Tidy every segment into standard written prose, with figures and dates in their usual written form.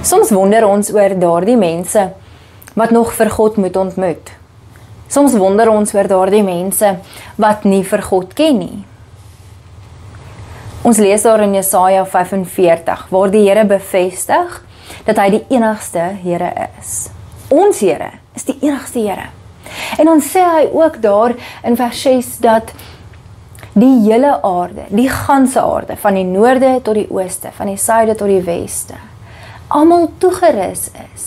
Soms wonder ons oor daardie mense wat nog vir God moet ontmoet. Soms wonder ons oor daardie mense wat nie vir God ken nie. Ons lees daar in Jesaja 45, waar die Here bevestig dat hy die enigste Here is. Ons Here is die enigste Here. En dan sê hy ook daar in vers 6 dat die hele aarde, die ganse aarde, van die noorde tot die ooste, van die suide tot die weste, almal toegerus is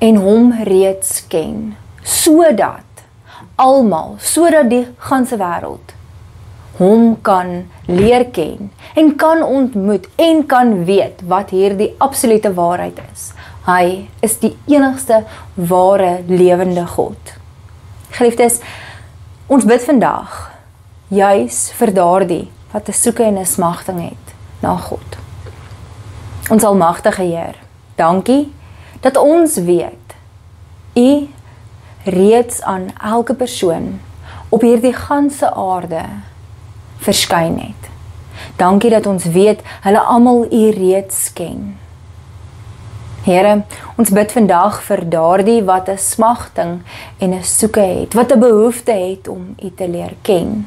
en hom reeds ken, sodat die ganse wêreld hom kan leer ken en kan ontmoet en kan weet wat hierdie absolute waarheid is. Hy is die enigste ware lewende God. Geliefdes, ons bid vandag juis vir daardie wat 'n soeke en 'n smagting het na God. Ons almagtige Heer, dankie dat ons weet U reeds aan elke persoon op hierdie ganse aarde verskyn het. Dankie dat ons weet hulle almal U reeds ken. Here, ons bid vandag vir daardie wat 'n smagting en 'n soeke het, wat 'n behoefte het om U te leer ken,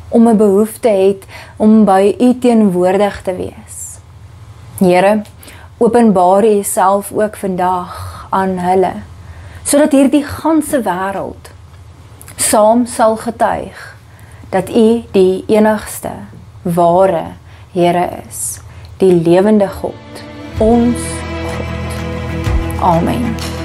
om 'n behoefte het om by U teenwoordig te wees. Here, openbaar U self ook vandag aan hulle, sodat hierdie ganse wêreld saam sal getuig dat U die enigste ware Here is, die lewende God, ons God. Amen.